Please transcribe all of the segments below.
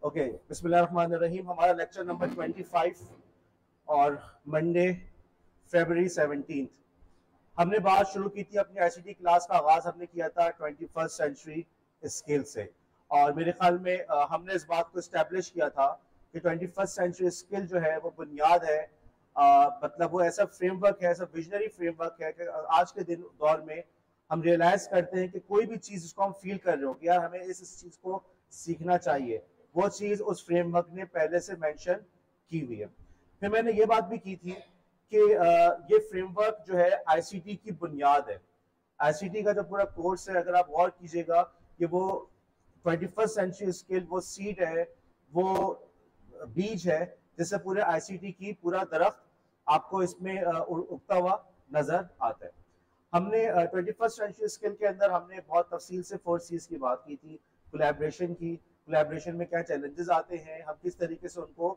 Okay, बिस्मिल्लाहिर्रहमानिर्रहीम। हमारा lecture number 25 और मंडे फरवरी 17। हमने बात शुरू की थी अपनी आईसीटी क्लास का आगाज हमने किया था 21st सेंचुरी स्किल से, और मेरे ख्याल में हमने इस बात को इस्टेब्लिश किया था कि 21st सेंचुरी स्किल जो है वो बुनियाद है, मतलब वो ऐसा फ्रेमवर्क है, ऐसा विजनरी फ्रेमवर्क है कि आज के दौर में हम रियलाइज करते हैं कि कोई भी चीज जिसको हम फील कर रहे हो कि यार हमें इस चीज को सीखना चाहिए, वो चीज उस फ्रेमवर्क ने पहले से मेंशन की हुई है। फिर मैंने ये बात भी की थी कि ये फ्रेमवर्क जो है आईसीटी की बुनियाद है। आईसीटी का जो पूरा कोर्स है, अगर आप गौर कीजिएगा कि वो 21st सेंचुरी स्किल वो सीड है, वो बीज है जिससे पूरे आईसीटी की पूरा दरख्त आपको इसमें उगता हुआ नजर आता है। हमने 21st सेंचुरी स्किल के अंदर हमने बहुत तफसील से 4 C's की बात की थी। कोलैबोरेशन की, कोलैबोरेशन में क्या चैलेंजेस आते हैं, हम किस तरीके से उनको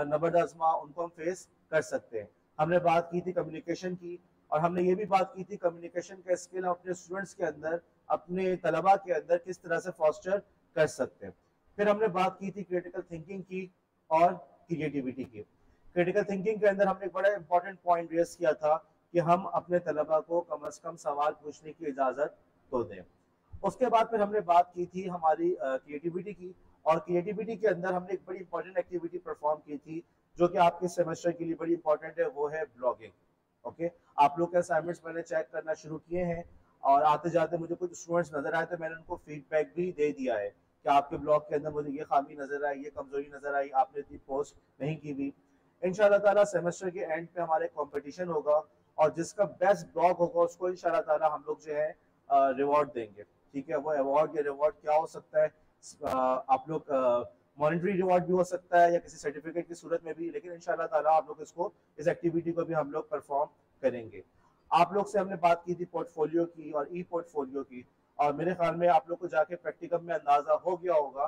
नबर्द आजमा उनको हम फेस कर सकते हैं। हमने बात की थी कम्युनिकेशन की, और हमने ये भी बात की थी कम्युनिकेशन का स्किल अपने स्टूडेंट्स के अंदर, अपने तलबा के अंदर किस तरह से फॉस्टर कर सकते हैं। फिर हमने बात की थी क्रिटिकल थिंकिंग की और क्रिएटिविटी की। क्रिटिकल थिंकिंग के अंदर हमने एक बड़ा इंपॉर्टेंट पॉइंट रेस किया था कि हम अपने तलबा को कम से कम सवाल पूछने की इजाज़त तो दें। उसके बाद फिर हमने बात की थी हमारी क्रिएटिविटी की, और क्रिएटिविटी के अंदर हमने एक बड़ी इंपॉर्टेंट एक्टिविटी परफॉर्म की थी जो कि आपके सेमेस्टर के लिए बड़ी इंपॉर्टेंट है, वो है ब्लॉगिंग। ओके, आप लोग के असाइनमेंट्स मैंने चेक करना शुरू किए हैं, और आते जाते मुझे कुछ स्टूडेंट्स नजर आए थे, मैंने उनको फीडबैक भी दे दिया है कि आपके ब्लॉग के अंदर मुझे ये खामी नजर आई, ये कमजोरी नजर आई, आपने इतनी पोस्ट नहीं की हुई। इंशाल्लाह ताला सेमेस्टर के एंड पे हमारे कंपटीशन होगा, और जिसका बेस्ट ब्लॉग होगा उसको इंशाल्लाह ताला हम लोग जो है रिवॉर्ड देंगे। ठीक है, वो अवार्ड या रिवॉर्ड क्या हो सकता है, आप लोग मॉनेटरी रिवॉर्ड भी हो सकता है या किसी सर्टिफिकेट की सूरत में भी, लेकिन इंशाल्लाह ताला आप लोग इसको, इस एक्टिविटी को भी हम लोग परफॉर्म करेंगे। आप लोग से हमने बात की थी पोर्टफोलियो की और ई पोर्टफोलियो की, और मेरे ख्याल में आप लोग को जाके प्रैक्टिकल में अंदाजा हो गया होगा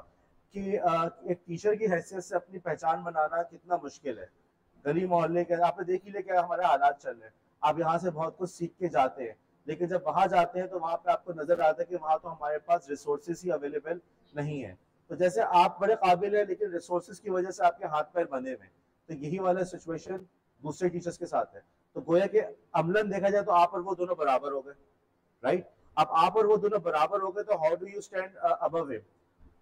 कि एक टीचर की हैसियत से अपनी पहचान बनाना कितना मुश्किल है। गली मोहल्ले के आपने देख ही ले क्या हमारे हालात चल रहे हैं। आप यहाँ से बहुत कुछ सीख के जाते हैं, लेकिन जब वहां जाते हैं तो वहां पे आपको नजर आता है कि वहां तो हमारे पास रिसोर्सेज ही अवेलेबल नहीं है। तो जैसे आप बड़े काबिल है लेकिन रिसोर्सेज की वजह से आपके हाथ पैर बंधे हुए, तो यही वाला सिचुएशन दूसरे टीचर्स के साथ है। तो गोया के अमलन देखा जाए तो आप और वो दोनों बराबर हो गए, राइट। अब आप और वो दोनों बराबर हो गए, तो how do you stand above him?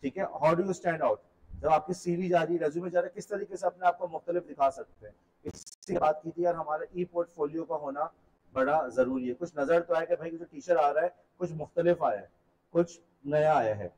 ठीक है, how do you stand out? जब आपकी सीवी जा रही, रेज्यूमे जा रहा है, किस तरीके से अपने आप को मुख्तलिफ दिखा सकते हैं। इससे बात की थी यार, हमारा ई पोर्टफोलियो का होना बड़ा जरूरी है। कुछ नजर तो आया कि भाई जो टीचर आ रहा है कुछ मुख्तलिफ आया है, कुछ नया आया है।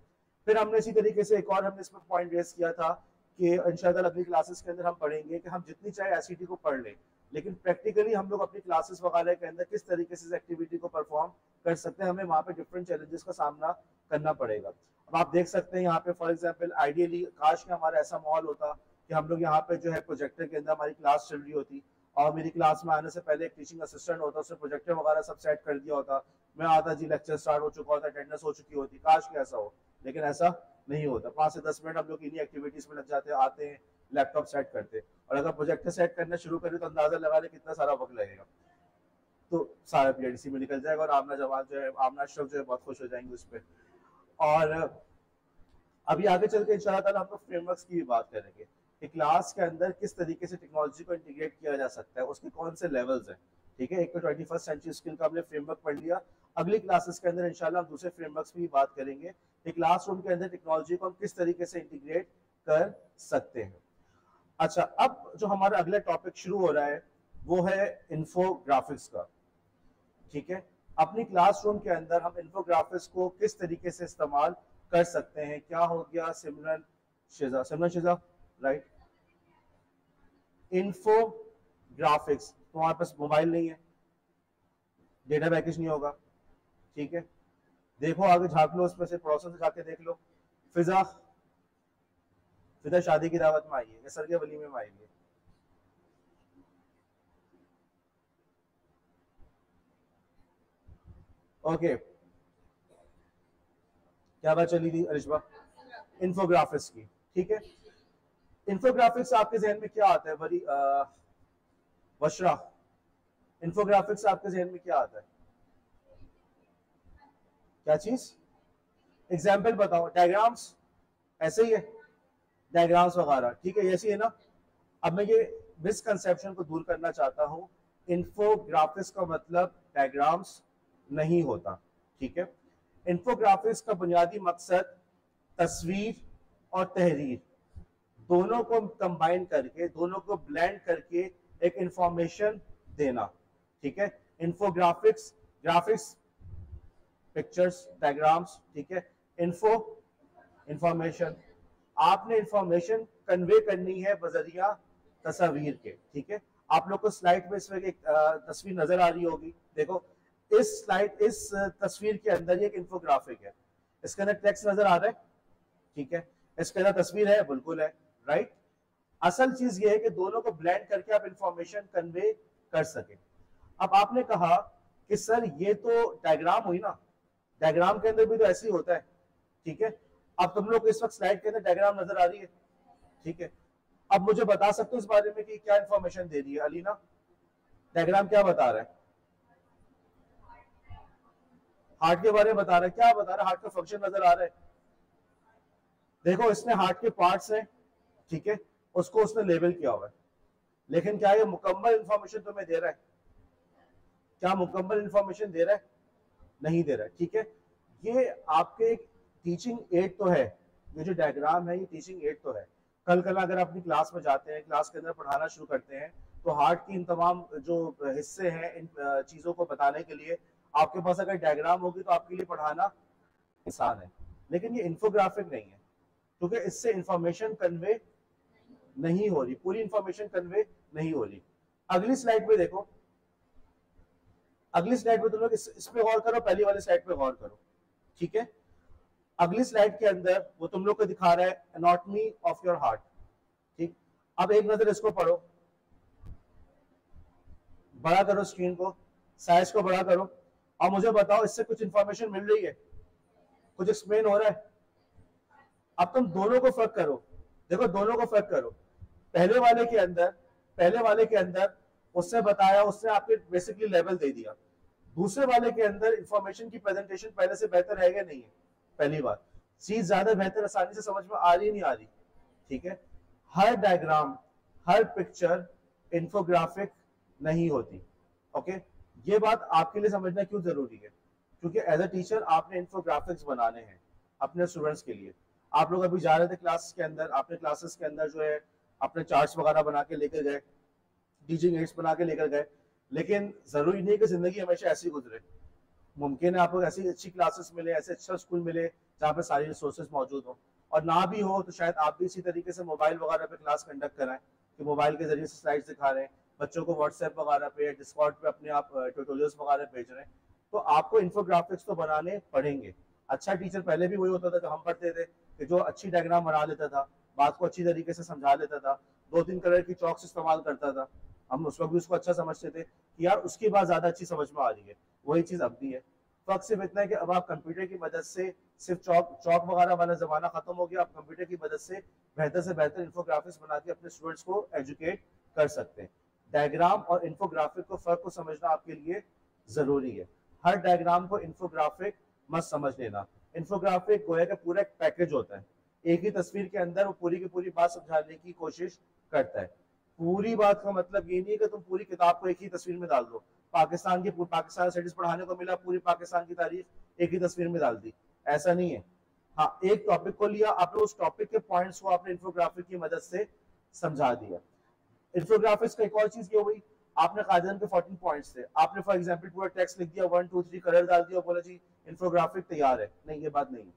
फिर हमने इसी तरीके से एक और हमने इसमें पॉइंट रेस किया था कि इंशाल्लाह अगली क्लासेस के अंदर हम पढ़ेंगे कि हम जितनी चाहे एसईटी को पढ़ लें, लेकिन प्रैक्टिकली हम लोग अपनी क्लासेस वगैरह के अंदर किस तरीके से इस एक्टिविटी को परफॉर्म कर सकते हैं, हमें वहाँ पे डिफरेंट चैलेंजेस का सामना करना पड़ेगा। अब आप देख सकते हैं यहाँ पे फॉर एग्जांपल आइडियली काश कि हमारा ऐसा माहौल होता कि हम लोग यहाँ पे जो है प्रोजेक्टर के अंदर हमारी क्लास चल रही होती, और मेरी क्लास में आने से पहले एक टीचिंग असिस्टेंट होता, उसने प्रोजेक्टर वगैरह सब सेट कर दिया होता, मैं आता जी लेक्चर स्टार्ट हो चुका होता, अटेंडेंस हो चुकी होती। काश कि ऐसा हो, लेकिन ऐसा नहीं होता। 5 से 10 मिनट हम लोग इन्हीं एक्टिविटीज में लग जाते हैं, आते हैं लैपटॉप सेट करते, और अगर प्रोजेक्टर सेट करना शुरू करें तो अंदाजा लगा ले कितना सारा वक्त लगेगा, तो सारा पीरियड इसी में निकल जाएगा, और आमना जवान जो है, आमना अशरफ जो है बहुत खुश हो जाएंगे उस पर। और अभी आगे चल के इंशाल्लाह ताला हम लोग फ्रेमवर्क्स की भी बात करेंगे कि क्लास के अंदर किस तरीके से टेक्नोलॉजी को इंटीग्रेट किया जा सकता है, उसके कौन से लेवल्स हैं। ठीक है, एक तो 21st सेंचुरी स्किल का हमने फ्रेमवर्क पढ़ लिया। अगली क्लासेस के अंदर इंशाल्लाह हम दूसरे फ्रेमवर्क्स की भी बात करेंगे कि क्लासरूम के अंदर टेक्नोलॉजी को हम किस तरीके से इंटीग्रेट कर सकते हैं। अच्छा, अब जो हमारा अगला टॉपिक शुरू हो रहा है वो है इन्फोग्राफिक्स का। ठीक है, अपनी क्लासरूम के अंदर हम इन्फोग्राफिक्स को किस तरीके से इस्तेमाल कर सकते हैं। क्या हो गया सिमरन शिजा, राइट। इन्फोग्राफिक्स, तुम्हारे पास मोबाइल नहीं है, डेटा पैकेज नहीं होगा, ठीक है, देखो आगे झाँक लो, उसमें से प्रोसेस जाके देख लो। फिजा शादी की दावत में आई है या सर के वलीमे में आई है? ओके, क्या बात चली थी अरिशबा? इन्फोग्राफिक्स की। ठीक है, इन्फोग्राफिक्स आपके जहन में क्या आता है बड़ी वशरा? इन्फोग्राफिक्स आपके जहन में क्या आता है? क्या चीज? एग्जाम्पल बताओ। डायग्राम्स ऐसे ही है, डायग्राम्स वगैरह, ठीक है, ऐसी है ना। अब मैं ये मिसकंसेप्शन को दूर करना चाहता हूँ, इन्फोग्राफिक्स का मतलब डायग्राम्स नहीं होता, ठीक है। इन्फोग्राफिक्स का बुनियादी मकसद तस्वीर और तहरीर दोनों को कंबाइन करके, दोनों को ब्लेंड करके एक इंफॉर्मेशन देना, ठीक है। इन्फोग्राफिक्स, ग्राफिक्स, पिक्चर्स, डायग्राम्स, ठीक है। इन्फो, इंफॉर्मेशन, आपने इंफॉर्मेशन कन्वे करनी है बजरिया तस्वीर के, ठीक है। आप लोग को स्लाइड में इस वक्त एक तस्वीर नजर आ रही होगी, देखो इस स्लाइड, इस तस्वीर के अंदर एक इंफोग्राफिक है, इसके अंदर टेक्स्ट नजर आ रहा है, ठीक है, इसके अंदर तस्वीर है, बिल्कुल है, राइट। असल चीज ये है कि दोनों को ब्लेंड करके आप इंफॉर्मेशन कन्वे कर सके। अब आपने कहा कि सर ये तो डायग्राम हुई ना, डायग्राम के अंदर भी तो ऐसे ही होता है, ठीक है। अब तुम लोग इस वक्त स्लाइड के अंदर डायग्राम नजर आ रही है, ठीक है। अब मुझे बता सकते हो इस बारे में कि क्या इंफॉर्मेशन दे रही है अलीना, डायग्राम क्या बता रहा है? हार्ट के बारे में बता रहा है, क्या बता रहा है? हार्ट का फंक्शन नजर आ रहा है, देखो इसमें हार्ट के पार्ट्स हैं, ठीक है, उसको उसने लेबल किया हुआ है, लेकिन क्या ये मुकम्मल इंफॉर्मेशन तुम्हें दे रहा है? क्या मुकम्मल इंफॉर्मेशन दे रहा है? नहीं दे रहा है, ठीक है। ये आपके टीचिंग एड तो है, ये जो डायग्राम है ये टीचिंग एड तो है। कल अगर अपनी क्लास में जाते हैं, क्लास के अंदर पढ़ाना शुरू करते हैं, तो हार्ट की इन तमाम जो हिस्से हैं, इन चीजों को बताने के लिए आपके पास अगर डायग्राम होगी तो आपके लिए पढ़ाना आसान है। लेकिन ये इंफोग्राफिक नहीं है, क्योंकि इससे इंफॉर्मेशन कन्वे नहीं हो रही, पूरी इंफॉर्मेशन कन्वे नहीं हो रही। अगली स्लाइड पे देखो, अगली स्लाइड पे तुम लोग इस पे गौर करो, पहली वाली स्लाइड पे गौर करो, ठीक है। अगली स्लाइड के अंदर वो तुम लोग को दिखा रहा है एनाटॉमी ऑफ योर हार्ट, ठीक। अब एक नजर इसको पढ़ो, बड़ा करो स्क्रीन को, साइज को बड़ा करो, और मुझे बताओ इससे कुछ इंफॉर्मेशन मिल रही है, कुछ एक्सप्लेन हो रहा है? अब तुम दोनों को फर्क करो, देखो दोनों को फर्क करो। पहले वाले के अंदर उससे बताया, उसने आपके बेसिकली लेवल दे दिया। दूसरे वाले के अंदर इंफॉर्मेशन की प्रेजेंटेशन पहले से बेहतर है या नहीं है? पहली बात, चीज ज्यादा बेहतर, आसानी से समझ में आ रही नहीं आ रही, ठीक है। हर डायग्राम, हर पिक्चर इंफोग्राफिक नहीं होती, ओके। ये बात आपके लिए समझना क्यों जरूरी है? क्योंकि एज अ टीचर आपने इंफोग्राफिक्स बनाने हैं अपने स्टूडेंट्स के लिए। आप लोग अभी जा रहे थे क्लास के अंदर, आपने क्लासेस के अंदर जो है अपने चार्ट्स वगैरह बना के लेकर गए, टीचिंग एड्स बना के लेकर गए, लेकिन जरूरी नहीं कि जिंदगी हमेशा ऐसी गुजरे। मुमकिन है आपको ऐसी अच्छी क्लासेस मिले, ऐसे अच्छा स्कूल मिले जहाँ पे सारी रिसोर्सेज मौजूद हो, और ना भी हो तो शायद आप भी इसी तरीके से मोबाइल वगैरह पे क्लास कंडक्ट कराएं, कि मोबाइल के जरिए से स्लाइड्स दिखा रहे हैं बच्चों को, व्हाट्सएप वगैरह पे, डिस्कॉर्ड पे अपने आप ट्यूटोरियल्स वगैरह भेज रहे हैं। तो आपको इंफोग्राफिक्स तो बनाने पड़ेंगे। अच्छा टीचर पहले भी वही होता था जो हम पढ़ते थे, कि जो अच्छी डायग्राम बना लेता था, बात को अच्छी तरीके से समझा लेता था, 2-3 कलर की चौक्स इस्तेमाल करता था, हम उस वक्त भी उसको अच्छा समझते थे कि यार उसकी बात ज्यादा अच्छी समझ में आ रही है। वही चीज अब भी है, फर्क सिर्फ इतना है कि अब आप कंप्यूटर की मदद से, सिर्फ चौक वगैरह वाला जमाना खत्म हो गया, आप कंप्यूटर की मदद से बेहतर इंफोग्राफिक्स बना के अपने स्टूडेंट्स को एजुकेट कर सकते हैं। डायग्राम और इंफोग्राफिक को फर्क को समझना आपके लिए जरूरी है। हर डायग्राम को इंफोग्राफिक मत समझ लेना। इंफोग्राफिक गोया का पूरा एक पैकेज होता है, एक ही तस्वीर के अंदर वो पूरी की पूरी बात समझाने की कोशिश करता है। पूरी बात का मतलब ये नहीं है कि तुम पूरी किताब को एक ही तस्वीर में डाल दो। पाकिस्तान स्टडीज पढ़ाने को मिला, पूरी पाकिस्तान की तारीख एक ही तस्वीर में डाल दी, ऐसा नहीं है। हाँ, एक टॉपिक को लिया आपने, उस टॉपिक के पॉइंट्स को आपने इंफोग्राफिक की मदद से समझा दिया। इंफोग्राफिक्स का एक और चीज ये हुई, आपने कायदे के 14 पॉइंट्स थे, आपने फॉर एग्जांपल पूरा टेक्स्ट लिख दिया, 1 2 3 कलर डाल दिया, बोला जी इंफोग्राफिक तैयार है। नहीं, ये बात नहीं है।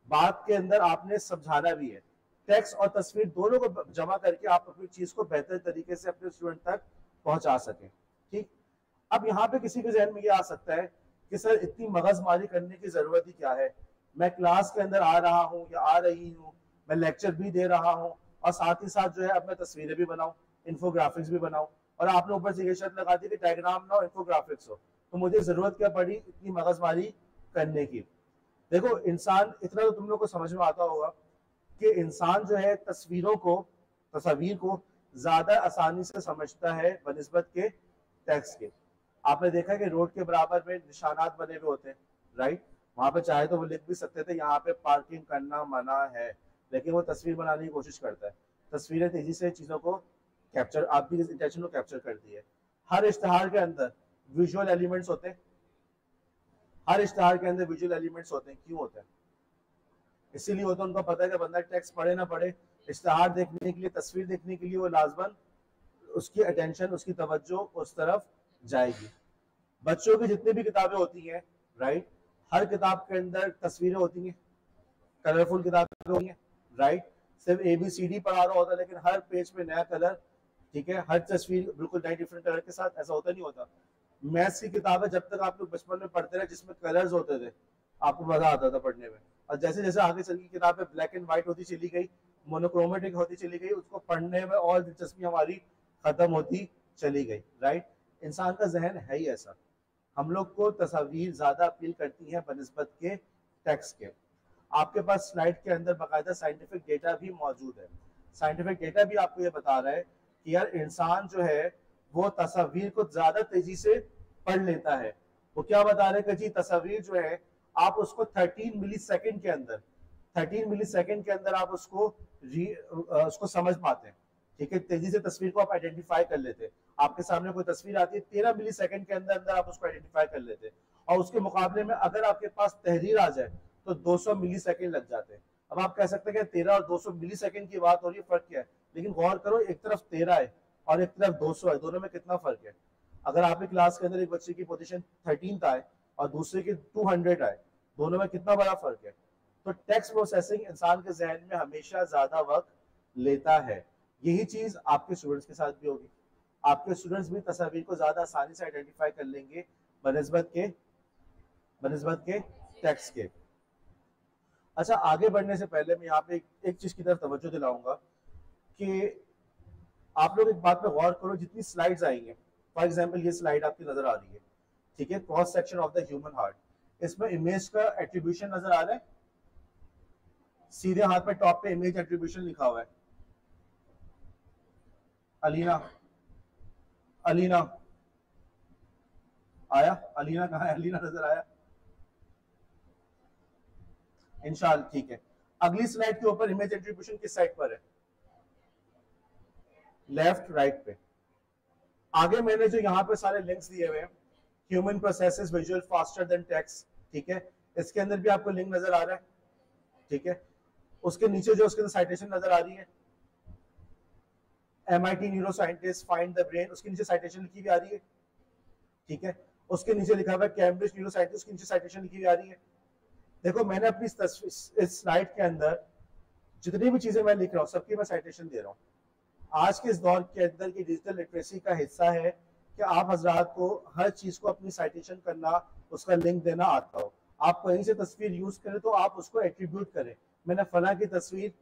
बात के अंदर आपने समझाना भी है, टेक्स्ट और तस्वीर दोनों को जमा करके आप अपनी चीज को बेहतर तरीके से अपने स्टूडेंट तक पहुंचा सके, ठीक। अब यहाँ पे किसी के जहन में ये आ सकता है कि सर इतनी मगजमारी करने की जरूरत ही क्या है, मैं क्लास के अंदर आ रहा हूँ या आ रही हूँ, मैं लेक्चर भी दे रहा हूँ, और साथ ही साथ जो है अब मैं तस्वीरें भी बनाऊं, इंफोग्राफिक्स भी बनाऊं, और आपने ऊपर से ये शर्त लगा दी कि डायग्राम ना हो, इंफोग्राफिक्स हो, तो मुझे जरूरत क्या पड़ी इतनी मगजमारी करने की? देखो इंसान, इतना तो तुम लोग को समझ में आता होगा कि इंसान जो है तस्वीर को ज्यादा आसानी से समझता है बनिस्बत के टेक्स्ट के। आपने देखा कि रोड के बराबर में निशानात बने हुए होते हैं, राइट, वहां पे चाहे तो वो लिख भी सकते थे यहाँ पे पार्किंग करना मना है, लेकिन वो तस्वीर बनाने की कोशिश करता है। तस्वीरें तेजी से चीज़ों को कैप्चर, आपकी इंटेंशन को कैप्चर करती है। हर इश्तहार के अंदर विजुअल एलिमेंट्स होते हैं, हर इश्तहार के अंदर विजुअल एलिमेंट्स होते हैं। क्यों होते हैं? इसीलिए होता है, उनको पता है कि बंदा टेक्स्ट पढ़े ना पढ़े, इश्तहार देखने के लिए, तस्वीर देखने के लिए वो लाजमन उसकी अटेंशन, उसकी तवज्जो उस तरफ जाएगी। बच्चों की जितनी भी किताबें होती हैं, राइट, हर किताब के अंदर तस्वीरें होती हैं, कलरफुल किताबें होती हैं, राइट। सिर्फ ABCD पढ़ा रहा होता है लेकिन हर पेज पे नया कलर, ठीक है, हर तस्वीर बिल्कुल नए डिफरेंट कलर के साथ, ऐसा होता नहीं होता। मैथ्स की किताबें जब तक आप लोग बचपन में पढ़ते रहे जिसमें कलर्स होते थे, आपको मजा आता था पढ़ने में, और जैसे जैसे आगे चल की किताबें ब्लैक एंड व्हाइट होती चली गई, मोनोक्रोमेटिक होती चली गई, उसको पढ़ने में और दिलचस्पी हमारी खत्म होती चली गई, राइट। इंसान का जहन है ही ऐसा, हम लोग को तस्वीर ज्यादा अपील करती है बनिस्बत के टेक्स्ट के। आपके पास स्लाइड के अंदर बाकायदा साइंटिफिक डेटा भी मौजूद है। साइंटिफिक डेटा भी आपको ये बता रहा है कि यार इंसान जो है वो तस्वीर को ज्यादा तेजी से पढ़ लेता है। वो क्या बता रहे हैं कि जी तस्वीर जो है आप उसको 13 मिली सेकेंड के अंदर, 13 मिली सेकेंड के अंदर आप उसको समझ पाते हैं, ठीक है। तेजी से तस्वीर को आप आइडेंटिफाई कर लेते हैं। आपके सामने कोई तस्वीर आती है, 13 मिली सेकेंड के अंदर अंदर आप उसको आइडेंटिफाई कर लेते हैं। और उसके मुकाबले में अगर आपके पास तहरीर आ जाए तो 200 मिली सेकेंड लग जाते हैं। अब आप कह सकते हैं कि 13 और 200 मिली सेकेंड की बात हो रही है, फर्क क्या है? लेकिन गौर करो, एक तरफ 13 है और एक तरफ 200 है, दोनों में कितना फर्क है। अगर आपकी क्लास के अंदर एक बच्चे की पोजीशन 13 आए और दूसरे की 200 आए, दोनों में कितना बड़ा फर्क है। तो टेक्स्ट प्रोसेसिंग इंसान के जहन में हमेशा ज्यादा वक्त लेता है। यही चीज आपके स्टूडेंट्स के साथ भी होगी। आपके स्टूडेंट्स भी तस्वीर को ज्यादा आसानी से आइडेंटिफाई कर लेंगे बनिस्बत के टेक्स्ट के। अच्छा, आगे बढ़ने से पहले मैं यहाँ पे एक चीज की तरफ तवज्जो दिलाऊंगा कि आप लोग एक बात पे गौर करो, जितनी स्लाइड्स आएंगे, फॉर एग्जांपल ये स्लाइड आपकी नजर आ रही है, ठीक है, cross section of the human heart, इसमें इमेज का एट्रीब्यूशन नजर आ रहा है, सीधे हाथ पे टॉप पे इमेज एट्रीब्यूशन लिखा हुआ है। अलीना, अलीना आया? अलीना कहाँ है? अलीना नजर आया? इंशाल्लाह, ठीक है। अगली स्लाइड के ऊपर इमेज एट्रीब्यूशन किस साइड पर है? लेफ्ट राइट पे। आगे मैंने जो यहाँ पे सारे लिंक्स दिए हुए हैं, human processes visual faster than text, ठीक है, इसके अंदर भी आपको लिंक नजर आ रहा है, ठीक है। उसके नीचे जो उसके साइटेशन नजर आ रही है, MIT neuro scientist find the brain, उसके नीचे साइटेशन लिखी हुई आ रही है, ठीक है। उसके नीचे लिखा हुआ है कैम्ब्रिज न्यूरो साइंटिस्ट, उसके नीचे साइटेशन लिखी हुई आ रही है। देखो, मैंने अपनी इस स्लाइड के अंदर जितनी भी चीजें मैं लिख रहा हूँ सबकी मैं साइटेशन दे रहा हूँ। आज के इस दौर के अंदर की डिजिटल लिटरेसी का हिस्सा है कि आप हजरात को हर चीज को अपनी साइटेशन करना, उसका लिंक देना आता हो। आप कहीं से तस्वीर यूज करें तो आप उसको एट्रीब्यूट करें, मैंने फला की तस्वीर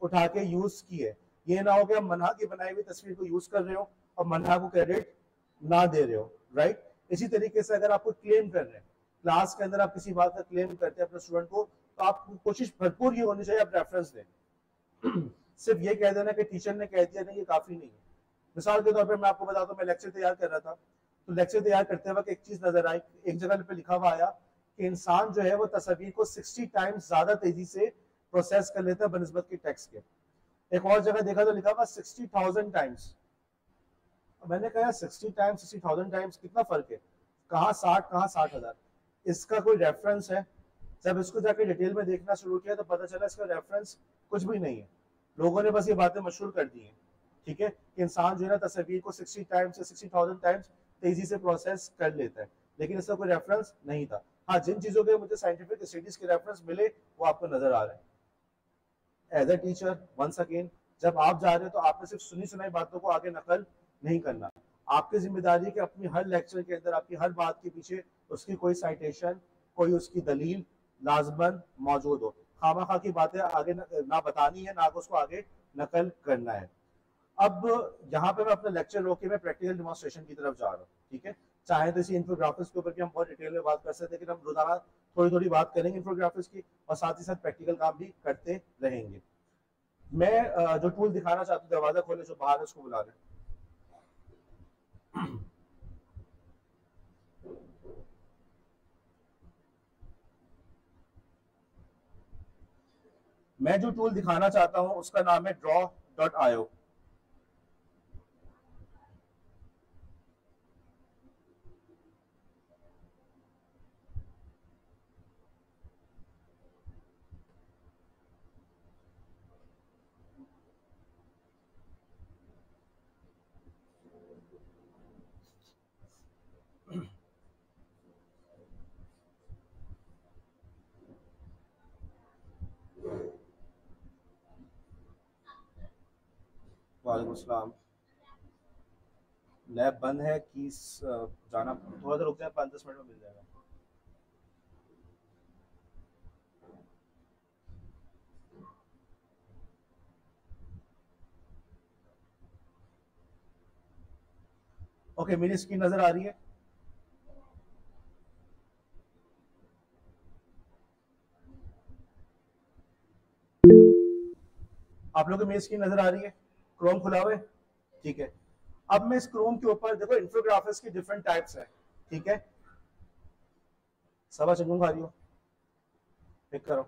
उठा के यूज की है। ये ना हो कि आप मन्हा की बनाई हुई तस्वीर को यूज कर रहे हो और मन्हा को क्रेडिट ना दे रहे हो, राइट। इसी तरीके से अगर आपको क्लेम कर रहे हैं, क्लास के अंदर आप किसी बात का क्लेम करते हैं अपने स्टूडेंट को, तो आपको कोशिश भरपूर ये होनी चाहिए आप रेफरेंस दें। सिर्फ ये कह देना कि टीचर ने कह दिया नहीं, ये काफी नहीं है। मिसाल के तौर पे मैं आपको बताता हूँ, मैं लेक्चर तैयार कर रहा था, तो लेक्चर तैयार करते वक्त एक चीज नजर आई, एक जगह पे लिखा हुआ आया कि इंसान जो है वो तस्वीर को 60 टाइम्स ज्यादा तेजी से प्रोसेस कर लेता है बनिस्बत के टेक्स्ट के। एक और जगह देखा तो लिखा हुआ 60,000 टाइम्स। मैंने कहा 60 टाइम्स 60,000 टाइम्स कितना फर्क है, कहाँ 60 कहाँ 60,000, इसका कोई रेफरेंस है? जब इसको जाके डिटेल में देखना शुरू किया तो पता चला इसका रेफरेंस कुछ भी नहीं है। लोगों ने बस ये बातें मशहूर कर दी हैं, ठीक है, कि इंसान जो है ना तस्वीर को 60 टाइम्स या 60,000 टाइम्स तेजी से प्रोसेस कर लेता है, लेकिन इसका कोई रेफरेंस नहीं था। हाँ, जिन चीजों के मुझे साइंटिफिक स्टडीज के रेफरेंस मिले वो आपको नजर आ रहे हैं। As a teacher once again, जब आप जा रहे हो तो आपने सिर्फ सुनी सुनाई बातों को आगे नकल नहीं करना। आपकी जिम्मेदारी है कि अपनी हर लेक्चर के अंदर आपकी हर बात के पीछे उसकी कोई साइटेशन, कोई उसकी दलील लाजमन मौजूद हो। खामा की बातें आगे ना बतानी है, ना उसको आगे नकल करना है। अब यहाँ पे मैं अपना लेक्चर रोक के मैं प्रैक्टिकल डिमॉन्स्ट्रेशन की तरफ जा रहा हूँ, ठीक है। चाहे तो इसी इंफोग्राफिक्स के ऊपर भी हम बहुत डिटेल में बात कर सकते हैं, लेकिन हम रोजाना थोड़ी थोड़ी बात करेंगे इंफोग्राफिक्स की और साथ ही साथ प्रैक्टिकल काम भी करते रहेंगे। मैं जो टूल दिखाना चाहता हूँ, दरवाजा खोले जो बाहर है उसको बुला रहे हैं। मैं जो टूल दिखाना चाहता हूं उसका नाम है draw.io। वालेकुम अस्सलाम। लैब बंद है, कीस जाना थोड़ा सा रुक जाए, 5-10 मिनट में मिल जाएगा। ओके, मेरी स्क्रीन नजर आ रही है? आप लोगों को मेरी स्क्रीन नजर आ रही है? क्रोम खुला हुआ है? ठीक है। अब मैं इस क्रोम के ऊपर देखो, इन्फोग्राफिक्स की डिफरेंट टाइप्स है, ठीक है। सबा चंगू खा रही हो, पिक करो,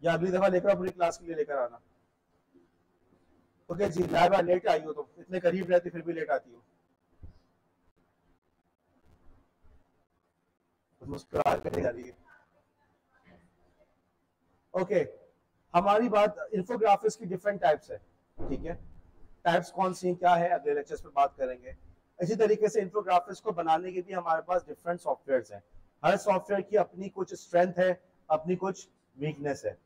या अगली दफा लेकर अपनी क्लास के लिए लेकर आना। ओके जी, लैब लेट आई हो, तो इतने करीब रहती फिर भी लेट आती हो, तो मुस्कुरा कर जा रही है। ओके, हमारी बात इन्फोग्राफिक्स की डिफरेंट टाइप्स है, ठीक है। टाइप्स कौन सी क्या है अगले लेक्चर्स में बात करेंगे। इसी तरीके से इन्फोग्राफिक्स को बनाने के भी हमारे पास डिफरेंट सॉफ्टवेयर्स हैं। हर सॉफ्टवेयर की अपनी कुछ स्ट्रेंथ है, अपनी कुछ वीकनेस है।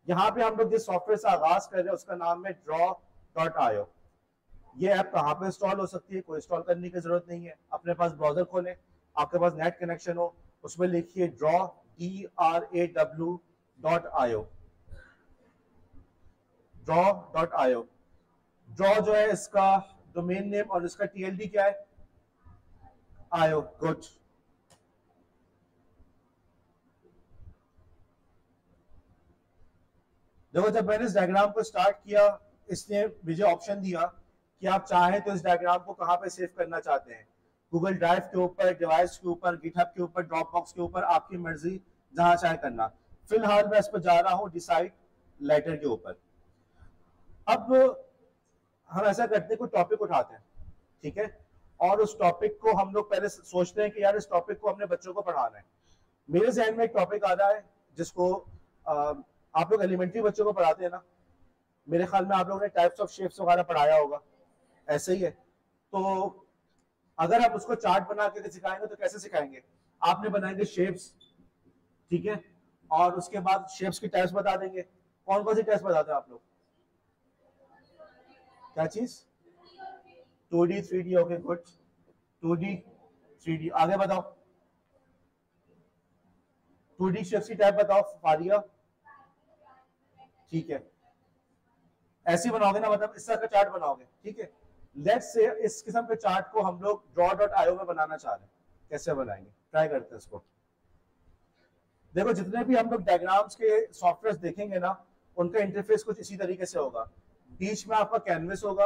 यहाँ पे हम लोग जिस सॉफ्टवेयर से आगाज कर रहे हैं उसका नाम है draw.io। ये ऐप कहाँ पे इंस्टॉल हो सकती है? कोई इंस्टॉल करने की जरूरत नहीं है। अपने पास ब्राउजर खोलें, आपके पास नेट कनेक्शन हो, उसमें लिखिए draw.io। draw.io। ड्रॉ जो है इसका डोमेन नेम और इसका टीएलडी क्या है? आयो, गुड। देखो, जब मैंने इस डायग्राम को स्टार्ट किया, इसने मुझे ऑप्शन दिया कि आप चाहें तो इस डायग्राम को कहां पे सेव करना चाहते हैं। गूगल ड्राइव के ऊपर, डिवाइस के ऊपर, गिटहब के ऊपर, ड्रॉप बॉक्स के ऊपर, आपकी मर्जी जहां चाहे करना। फिलहाल मैं इस पर जा रहा हूं डिसाइड लेटर के ऊपर। अब हम ऐसा करते हैं, कोई टॉपिक उठाते हैं, ठीक है, और उस टॉपिक को हम लोग पहले सोचते हैं कि यार इस टॉपिक को अपने बच्चों को पढ़ाना है। मेरे जहन में एक टॉपिक आ रहा है जिसको आप लोग एलिमेंट्री बच्चों को पढ़ाते हैं ना, मेरे ख्याल में आप लोगों ने टाइप्स ऑफ शेप्स वगैरह पढ़ाया होगा, ऐसे ही है। तो अगर आप उसको चार्ट बना के सिखाएंगे तो कैसे सिखाएंगे? आपने बनाएंगे शेप्स, ठीक है, और उसके बाद शेप्स की टाइप्स बता देंगे। कौन कौन सी टाइप्स बताते हैं आप लोग? क्या चीज? 2D 3D, okay good. 2D 3D, आगे बताओ। 2D शेप्स की टाइप बताओ फारिया। ठीक है, ऐसे बनाओगे ना, मतलब इस तरह का चार्ट बनाओगे, ठीक है। लेट्स से इस किस्म के चार्ट को हम लोग draw.io में बनाना चाह रहे हैं, कैसे बनाएंगे? ट्राई करते हैं इसको। देखो, जितने भी हम लोग डायग्राम्स के सॉफ्टवेयर देखेंगे ना, उनका इंटरफेस कुछ इसी तरीके से होगा। बीच में आपका कैनवस होगा,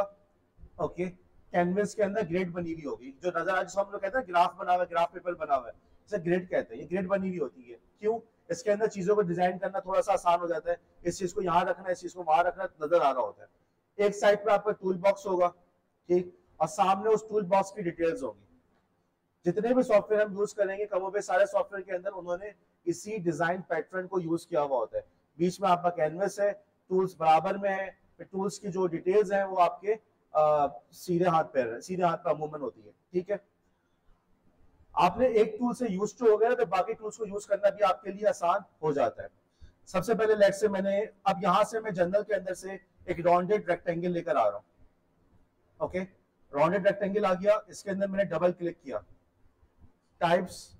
ओके। कैनवस के अंदर ग्रिड बनी हुई होगी, जो नजर आ, जिसको हम लोग कहते हैं ग्राफ बना हुआ है, ग्राफ पेपर बना हुआ है, इसे ग्रिड कहते हैं। ये ग्रिड बनी हुई होती है, क्यों? इसके अंदर चीजों को डिजाइन करना थोड़ा सा आसान हो जाता है। इस चीज को यहाँ रखना, इस चीज को वहां रखना नजर आ रहा होता है। एक साइड पे आपका टूल बॉक्स होगा, ठीक, और सामने उस टूल बॉक्स की डिटेल्स होगी। जितने भी सॉफ्टवेयर हम यूज करेंगे, कमोबेश सारे सॉफ्टवेयर के अंदर उन्होंने इसी डिजाइन पैटर्न को यूज किया हुआ होता है। बीच में आपका कैनवस है, टूल्स बराबर में है, टूल्स की जो डिटेल्स हैं वो आपके सीधे हाथ पे, सीधे हाथ पे अमूमन होती है, ठीक है। आपने एक टूल से यूज टू हो गया तो बाकी टूल्स को यूज करना भी आपके लिए आसान हो जाता है। सबसे पहले लेट से मैंने, अब यहां से मैं जनरल के अंदर से एक राउंडेड रेक्टेंगल लेकर आ रहा हूं, ओके। राउंडेड रेक्टेंगल आ गया, इसके अंदर मैंने डबल क्लिक किया, टाइप्स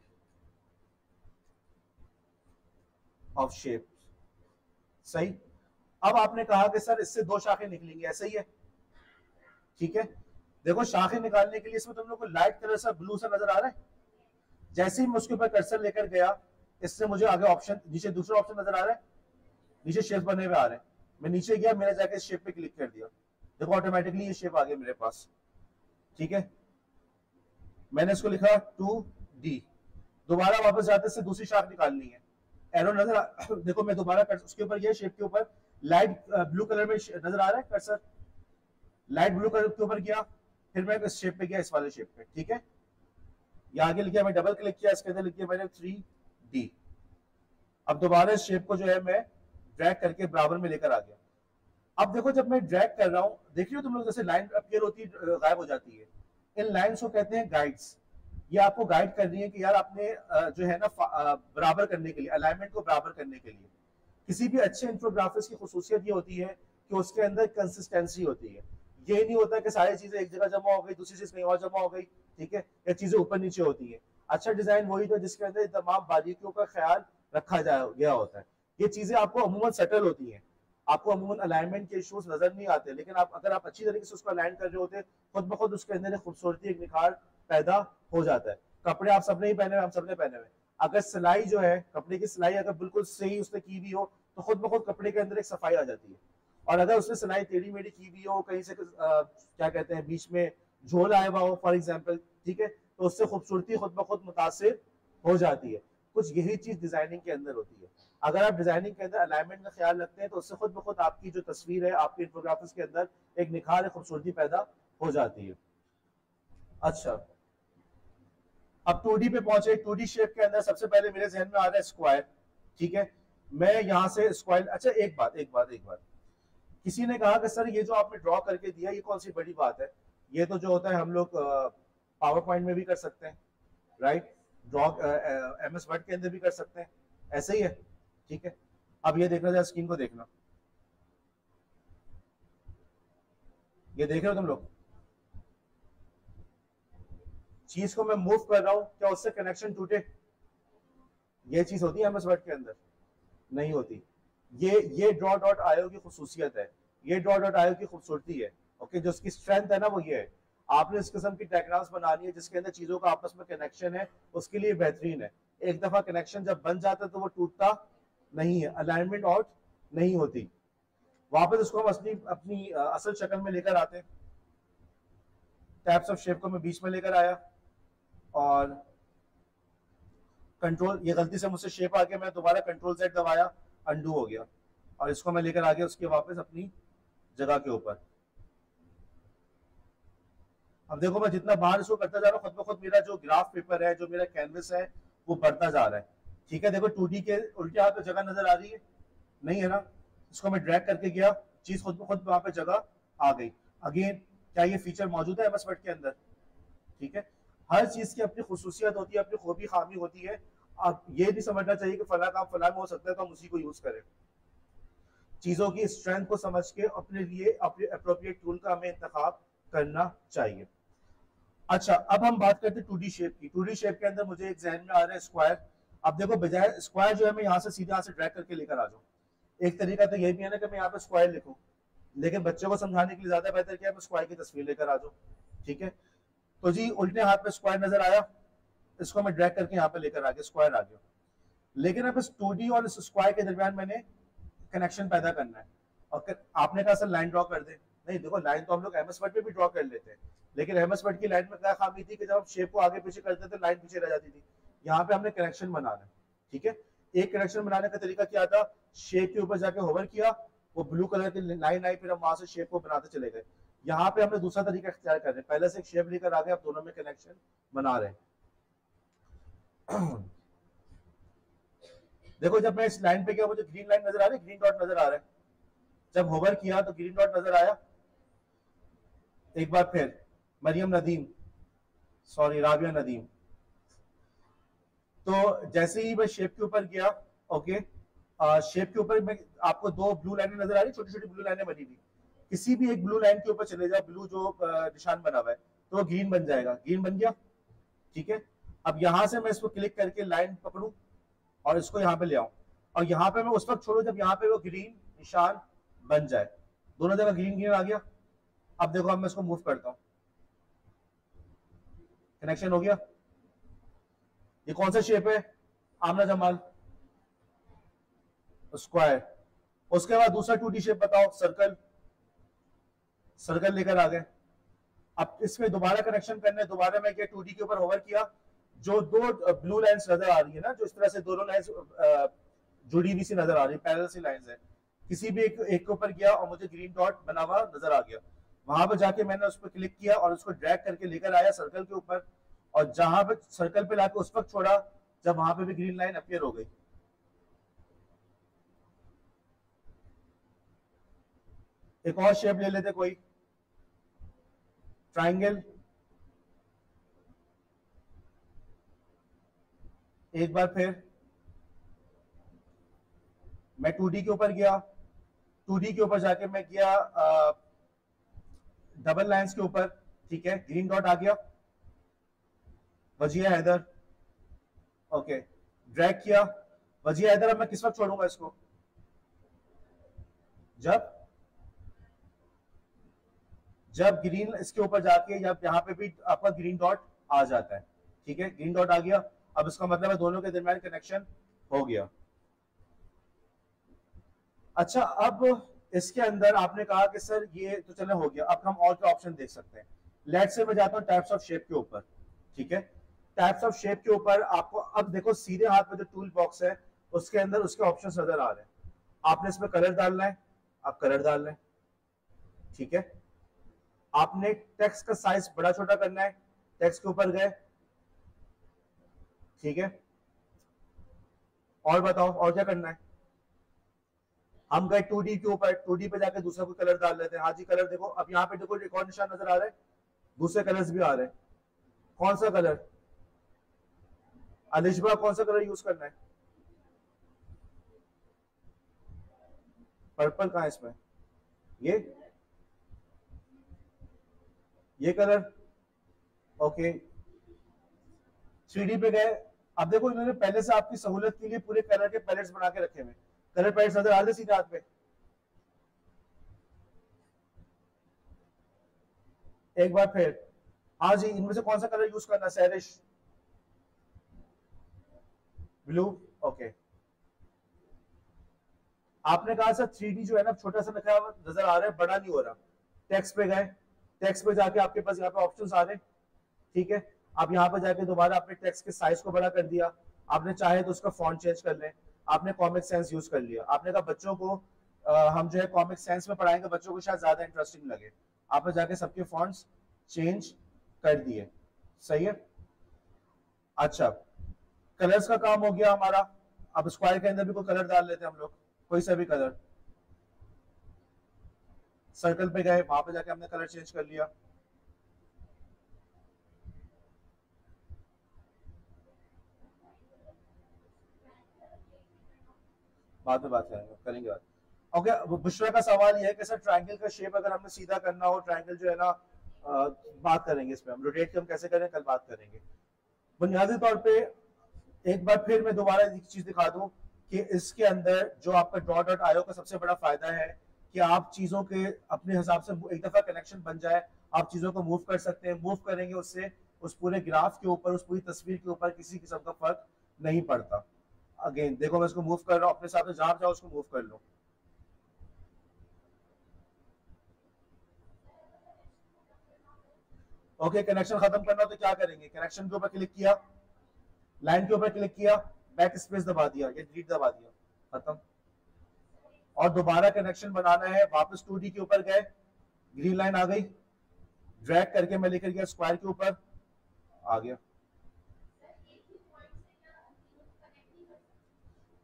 ऑफ शेप, सही। अब आपने कहा कि सर इससे दो शाखें निकलेंगी, ऐसा ही है, ठीक है। देखो, शाखें निकालने के लिए इसमें तुम लोग को लाइट कलर सा ब्लू सा नजर आ रहा है। जैसे ही मैं उसके ऊपर कर्सर लेकर गया, इससे मुझे आगे ऑप्शन, नीचे दूसरा ऑप्शन नजर आ रहा है, नीचे शेप बने हुए आ रहे हैं। मैं नीचे गया, मैंने जाकर इस शेप पे क्लिक कर दिया, देखो ऑटोमेटिकली ये शेप आ गया मेरे पास, ठीक है। मैंने इसको लिखा 2D, दोबारा वापस जाते से दूसरी शाख निकालनी है, एरो नजर देखो मैं दोबारा उसके ऊपर ये शेप के ऊपर लाइट ब्लू कलर में नजर आ रहा है कर्सर, लाइट ब्लू कलर के ऊपर गया, फिर मैं इस शेप पे गया, इस वाले शेप पे, ठीक है। ये आगे लिखा, मैं डबल क्लिक किया, इसके अंदर लिख दिया मैंने 3D। अब दोबारा इस शेप को जो है मैं ड्रैग करके बराबर में लेकर आ गया। अब देखो जब मैं ड्रैग कर रहा हूं, देख रही हो तुम लोग, जैसे लाइन अपीयर होती है गायब हो जाती है, इन लाइन्स को कहते हैं गाइड्स। ये आपको गाइड कर रही है कि यार आपने जो है ना बराबर करने के लिए, अलाइनमेंट को बराबर करने के लिए। किसी भी अच्छे इंफोग्राफिक्स की खुसूसियत ये होती है कि उसके अंदर कंसिस्टेंसी होती है। ये नहीं होता कि सारी चीजें एक जगह जमा हो गई, दूसरी चीज कहीं और जमा हो गई, ठीक है, या चीजें ऊपर नीचे होती है। अच्छा डिजाइन वही था जिसके अंदर तमाम बारीकियों का ख्याल रखा गया होता है। ये चीजें आपको अमूमन सेटल होती हैं, आपको अमूमन अलाइनमेंट के इश्यूज नजर नहीं आते, लेकिन आप अगर आप अच्छी तरीके से उसको अलाइन कर रहे होते, खुद ब खुद उसके अंदर एक खूबसूरती, एक निखार पैदा हो जाता है। कपड़े आप सबने ही पहने हुए, हम सबने पहने हुए, अगर सिलाई जो है, कपड़े की सिलाई अगर बिल्कुल सही उसने की हुई हो तो खुद ब खुद कपड़े के अंदर एक सफाई आ जाती है। और अगर उसने सिलाई टेढ़ी मेढ़ी की हुई हो, कहीं से क्या कहते हैं बीच में झोल आया हुआ हो फॉर एग्जाम्पल, ठीक है, तो उससे खूबसूरती खुद ब खुद मुतासिर हो जाती है। कुछ यही चीज डिजाइनिंग के अंदर होती है। अगर आप डिजाइनिंग के अंदर अलाइनमेंट का ख्याल रखते हैं तो उससे खुद ब खुद आपकी जो तस्वीर है, आपके इंफोग्राफिक्स के अंदर एक निखार, एक खूबसूरती पैदा हो जाती है। अच्छा, अब 2D पे पहुंचे। 2D शेप के अंदर सबसे पहले मेरे जहन में आ रहा है स्क्वायर, ठीक है। मैं यहाँ से स्क्वायर, अच्छा एक बात, किसी ने कहा कि सर ये जो आपने ड्रॉ करके दिया ये कौन सी बड़ी बात है, ये तो जो होता है हम लोग पावर पॉइंट में भी कर सकते हैं, राइट, ड्रॉ MS वर्ड के अंदर भी कर सकते हैं, ऐसे ही है, ठीक है। अब ये देखना, जरा स्क्रीन को देखना, ये देख रहे हो तुम लोग, चीज को मैं मूव कर रहा हूं, क्या उससे कनेक्शन टूटे? ये चीज होती है MS वर्ड के अंदर? नहीं होती। ये ड्रॉ डॉट आयो की खुसूसियत है, ये ड्रॉ डॉट आयो की खूबसूरती है, ओके। जो उसकी स्ट्रेंथ है ना वो ये है, आपने इस किस्म की डायग्राम्स बनानी है जिसके अंदर चीजों का आपस में कनेक्शन है, उसके लिए बेहतरीन है। एक दफा कनेक्शन जब बन जाता है तो वो टूटता नहीं है, अलाइनमेंट आउट नहीं होती। वापस उसको हम अपनी असल शक्ल में लेकर आते हैं। टैप्स ऑफ शेप को मैं बीच में लेकर आया और कंट्रोल, ये गलती से मुझसे शेप आ गया, मैं दोबारा कंट्रोल Z दबाया, अंडू हो गया, और इसको मैं लेकर आ गया उसके वापस अपनी जगह के ऊपर। अब देखो मैं जितना बाहर इसको करता जा रहा हूँ, खुद ब खुद मेरा जो ग्राफ पेपर है, जो मेरा कैनवस है, वो बढ़ता जा रहा है, ठीक है। देखो 2D के उल्टे हाथ पे जगह नजर आ रही है, नहीं है ना? इसको मैं ड्रैग करके गया, चीज खुद ब खुद वहां पे जगह आ गई। अगेन क्या ये फीचर मौजूद है MS वर्ड के अंदर? ठीक है। हर चीज की अपनी खुसूसियत होती है, अपनी खूबी खामी होती है। अब ये नहीं समझना चाहिए कि फला काम फला में हो सकता है तो हम उसी को यूज करें। चीजों की स्ट्रेंथ को समझ के अपने लिए अपने अप्रोप्रिएट टूल का हमें इंतखाब करना चाहिए। अच्छा, अब हम बात करते हैं 2D शेप की। 2D शेप के अंदर मुझे एक जहन में आ रहा है स्क्वायर। अब देखो बजाय स्क्वायर जो है मैं यहाँ से सीधे यहाँ से ड्रैग करके लेकर आ जाऊँ, एक तरीका तो ये भी है ना कि मैं यहाँ पे स्क्वायर लिखूं, लेकिन बच्चों को समझाने के लिए ज्यादा बेहतर क्या है मैं स्क्वायर की तस्वीर लेकर आ जाऊँ, ठीक है। तो जी उल्टे हाथ पे स्क्वायर नजर आया, इसको मैं ड्रैग करके यहाँ पे लेकर आ गया, स्क्वायर आ गया। लेकिन अब इस 2D और इस स्क्वायर के दरमियान मैंने कनेक्शन पैदा करना है, और आपने कहा सर लाइन ड्रॉ कर दे। नहीं, देखो लाइन तो हम लोग MS वर्ड पे भी ड्रॉ कर लेते हैं, लेकिन MS वर्ड की लाइन में क्या खामी थी कि जब हम शेप को आगे पीछे करते थे लाइन पीछे रह जाती थी। यहाँ पे हमने कनेक्शन बनाना है, ठीक है। एक कनेक्शन बनाने का तरीका क्या था, शेप के ऊपर जाके होवर किया, वो ब्लू कलर की लाइन आई, फिर हम वहां से शेप को बनाते चले गए। यहाँ पे हमने दूसरा तरीका इख्तियार कर रहे हैं, पहले से एक शेप लेकर आ गए, अब दोनों में कनेक्शन बना रहे हैं। देखो जब मैं इस लाइन पे गया मुझे ग्रीन लाइन नजर आ रही है, ग्रीन डॉट नजर आ रहा है। जब होवर किया तो ग्रीन डॉट नजर आया। एक बार फिर मरियम नदीम, सॉरी राबिया नदीम। तो जैसे ही मैं शेप के ऊपर गया, ओके, शेप के ऊपर मैं आपको दो ब्लू लाइनें नजर आ रही, छोटी छोटी ब्लू लाइनें बनी हुई। किसी भी एक ब्लू लाइन के ऊपर चले जाओ, ब्लू जो निशान बना हुआ है, तो वो ग्रीन बन जाएगा, ग्रीन बन गया, ठीक है। अब यहां से मैं इसको क्लिक करके लाइन पकड़ू और इसको यहाँ पे ले आऊं, और यहाँ पे मैं उस वक्त छोड़ू जब यहाँ पे वो ग्रीन निशान बन जाए। दोनों जगह ग्रीन ग्रीन आ गया। अब देखो अब मैं इसको मूव करता हूं, कनेक्शन हो गया। ये कौन सा शेप है? आमना जमाल, स्क्वायर। उसके बाद दूसरा 2D शेप बताओ, सर्कल, सर्कल लेकर आ गए। अब इसमें दोबारा कनेक्शन करना है, दोबारा मैं क्या 2D के ऊपर होवर किया, जो दो ब्लू लाइंस नजर आ रही है ना, जो इस तरह से दोनों लाइंस जुड़ी हुई सी नजर आ रही, पैरेलल सी लाइंस है। किसी भी एक के ऊपर गया और मुझे ग्रीन डॉट बना हुआ नजर आ गया, वहां पर जाके मैंने उस पर क्लिक किया और उसको ड्रैग करके लेकर आया सर्कल के ऊपर, और जहां पे सर्कल पे लाके उस वक्त छोड़ा जब वहां पे भी ग्रीन लाइन अपीयर हो गई। एक और शेप ले लेते कोई, ट्राइंगल। एक बार फिर मैं 2D के ऊपर गया, 2D के ऊपर जाके मैं गया डबल लाइंस के ऊपर, ठीक है, ग्रीन डॉट आ गया, वजिया हैदर, ओके, ड्रैग किया, वजिया हैदर। अब मैं किस वक्त छोड़ूंगा इसको, जब जब ग्रीन इसके ऊपर जाके जब यहाँ पे भी आपका ग्रीन डॉट आ जाता है, ठीक है, ग्रीन डॉट आ गया, अब इसका मतलब है दोनों के दरमियान कनेक्शन हो गया। अच्छा, अब इसके अंदर आपने कहा कि सर ये तो चले हो गया, अब हम और क्या ऑप्शन देख सकते हैं। लेट्स से मैं जाता हूँ टाइप्स ऑफ शेप के ऊपर, ठीक है, टाइप्स ऑफ शेप के ऊपर आपको अब देखो सीधे हाथ में जो टूल बॉक्स है उसके अंदर उसके ऑप्शन नजर आ रहे हैं। आपने इसमें कलर डालना है, आप कलर डाल रहे हैं, ठीक है। आपने टेक्स्ट का साइज बड़ा छोटा करना है, टेक्स्ट के ऊपर गए, ठीक है, और बताओ और क्या करना है। हम गए 2D के ऊपर, 2D पे जाके दूसरा कोई कलर डाल लेते हैं। हाँ जी, कलर देखो, अब यहाँ पे देखो एक और निशान नजर आ रहा है, दूसरे कलर्स भी आ रहे हैं। कौन सा कलर, अलिशबा कौन सा कलर यूज करना है, पर्पल कहाँ है इसमें, ये कलर, ओके। 3D पे गए, अब देखो इन्होंने पहले से आपकी सहूलत के लिए पूरे कलर के पैलेट्स बना के रखे हुए, कलर पैलेट्स नजर आ रहे सीधे हाथ पे। एक बार फिर, हाँ जी, इनमें से कौन सा कलर यूज करना, सैरिश ब्लू, ओके। आपने कहा सर 3D जो है ना छोटा सा लिखा हुआ नजर आ रहा है, बड़ा नहीं हो रहा। टेक्स्ट पे गए, टेक्स्ट पे जाके आपके पास यहाँ पे ऑप्शंस आ रहे हैं, ठीक है। आप यहाँ पे जाके दोबारा अपने टेक्स्ट के साइज को बड़ा कर दिया, आपने चाहे तो उसका फॉन्ट चेंज कर लें, आपने कॉमिक सेंस यूज कर लिया। आपने कहा बच्चों को हम जो है कॉमिक सेंस में पढ़ाएंगे, बच्चों को शायद ज्यादा इंटरेस्टिंग लगे, आपने जाके सबके फॉन्ट्स चेंज कर दिए, सही है। अच्छा, कलर्स का काम हो गया हमारा। अब स्क्वायर के अंदर भी कोई कलर डाल लेते हैं हम लोग, कोई सा भी कलर। सर्कल पे गए, वहां पे जाके हमने कलर चेंज कर लिया, बाद में बात करेंगे बात। ओके, बुशरा का सवाल ये है कि सर ट्रायंगल का शेप अगर हमने सीधा करना हो, ट्रायंगल जो है ना, बात करेंगे इस पे, हम रोटेट हम कैसे करें कल बात करेंगे। बुनियादी तौर पे एक बार फिर मैं दोबारा एक चीज दिखा दूं कि इसके अंदर जो आपका डॉट डॉट आईओ का सबसे बड़ा फायदा है कि आप चीजों के अपने हिसाब से एक दफा कनेक्शन बन जाए, आप चीजों को मूव कर सकते हैं। मूव करेंगे उससे उस पूरे ग्राफ के ऊपर, उस पूरी तस्वीर के ऊपर किसी किस्म का फर्क नहीं पड़ता। अगेन देखो, मैं इसको मूव कर रहा हूँ, अपने हिसाब से जहां जाओ उसको मूव कर लो। ओके, कनेक्शन खत्म करना हो तो क्या करेंगे, कनेक्शन के ऊपर क्लिक किया, लाइन के ऊपर क्लिक किया, बैक स्पेस दबा दिया या डिलीट दबा दिया, खत्म। और दोबारा कनेक्शन बनाना है, वापस 2D के ऊपर गए, ग्रीन लाइन आ गई, ड्रैग करके मैं लेकर गया स्क्वायर के ऊपर, आ गया।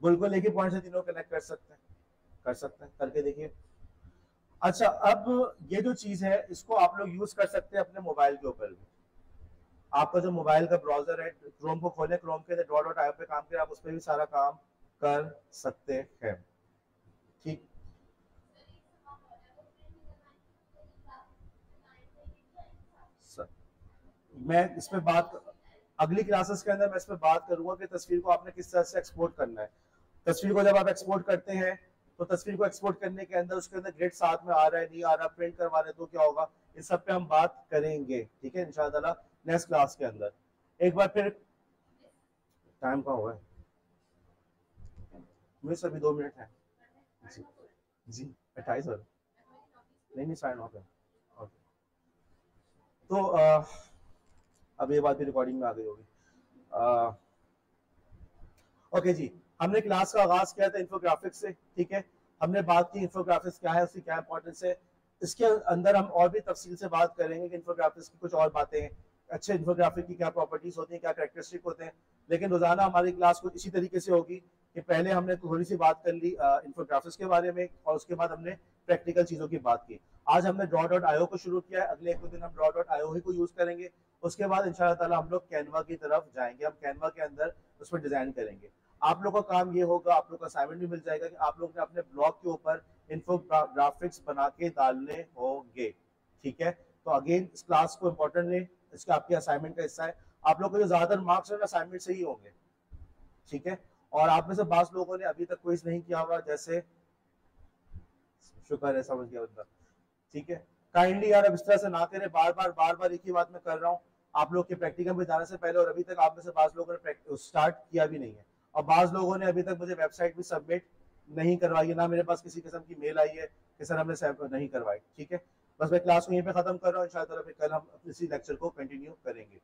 बिल्कुल एक ही पॉइंट से तीनों कनेक्ट कर सकते हैं, कर सकते हैं, करके देखिए। अच्छा, अब ये जो चीज है इसको आप लोग यूज कर सकते हैं अपने मोबाइल के ऊपर भी। आपका जो मोबाइल का ब्राउजर है, क्रोम को खोले, क्रोम के डॉट डॉट ऐप पे काम करें, आप उस पर भी सारा काम कर सकते हैं, ठीक। सर मैं इस पे बात, अगली क्लासेस के अंदर मैं इस पे बात करूंगा कि तस्वीर को आपने किस तरह से एक्सपोर्ट करना है। तस्वीर को जब आप एक्सपोर्ट करते हैं तो तस्वीर को एक्सपोर्ट करने के अंदर उसके अंदर ग्रेड साथ में आ रहा है नहीं आ रहा, प्रिंट करवा रहे तो क्या होगा, इस सब पे हम बात करेंगे, ठीक है, इंशाल्लाह नेक्स्ट क्लास के अंदर। एक बार फिर टाइम का हुआ है, मुझे सभी 2 मिनट है जी, जी 28 और नहीं नहीं साइन ऑफ है, ओके। तो अब ये बात भी रिकॉर्डिंग में आ गई होगी, ओके जी। हमने क्लास का आगाज किया था इंफोग्राफिक्स से, ठीक है। हमने बात की इंफोग्राफिक्स क्या है, उसकी क्या इंपॉर्टेंस है। इसके अंदर हम और भी तफसील से बात करेंगे कि इंफोग्राफिक्स की कुछ और बातें हैं, अच्छे इंफोग्राफिक की क्या प्रॉपर्टीज होती हैं, क्या कैरेक्टरिस्टिक होते हैं। लेकिन रोजाना हमारी क्लास कुछ इसी तरीके से होगी कि पहले हमने थोड़ी सी बात कर ली इंफोग्राफिक्स के बारे में, और उसके बाद हमने प्रैक्टिकल चीजों की बात की। आज हमने ड्रॉ डॉट आईओ को शुरू किया है, अगले एक दो दिन हम ड्रॉ डॉट आईओ ही को यूज करेंगे। उसके बाद इंशाल्लाह ताला हम लोग कैनवा की तरफ जाएंगे, हम कैनवा के अंदर उस पर डिजाइन करेंगे। आप लोग का काम ये होगा, आप लोग का असाइनमेंट भी मिल जाएगा कि आप लोग ने अपने ब्लॉग के ऊपर इन्फोग्राफिक्स बना के डालने होंगे, ठीक है। तो अगेन इस क्लास को इंपॉर्टेंट लें, इसका आपके असाइनमेंट का हिस्सा है। आप लोग को जो ज्यादातर मार्क्स है असाइनमेंट से ही होंगे, ठीक है। और आप में से बास लोगों ने अभी तक क्विज नहीं किया हुआ, जैसे शुक्र है समझ गया बंदा, ठीक है। काइंडली यार अब इस तरह से ना करें, बार बार एक ही बात मैं कर रहा हूँ आप लोग के प्रैक्टिकल में जाने से पहले, और अभी तक आप में से बाज लोगों ने स्टार्ट किया भी नहीं है, और बाज लोगों ने अभी तक मुझे वेबसाइट भी सबमिट नहीं करवाई है, ना मेरे पास किसी किस्म की मेल आई है कि सर हमने नहीं करवाई, ठीक है। बस मैं क्लास को यहीं पे खत्म कर रहा हूँ, इंशाल्लाह फिर कल हम इसी लेक्चर को कंटिन्यू करेंगे।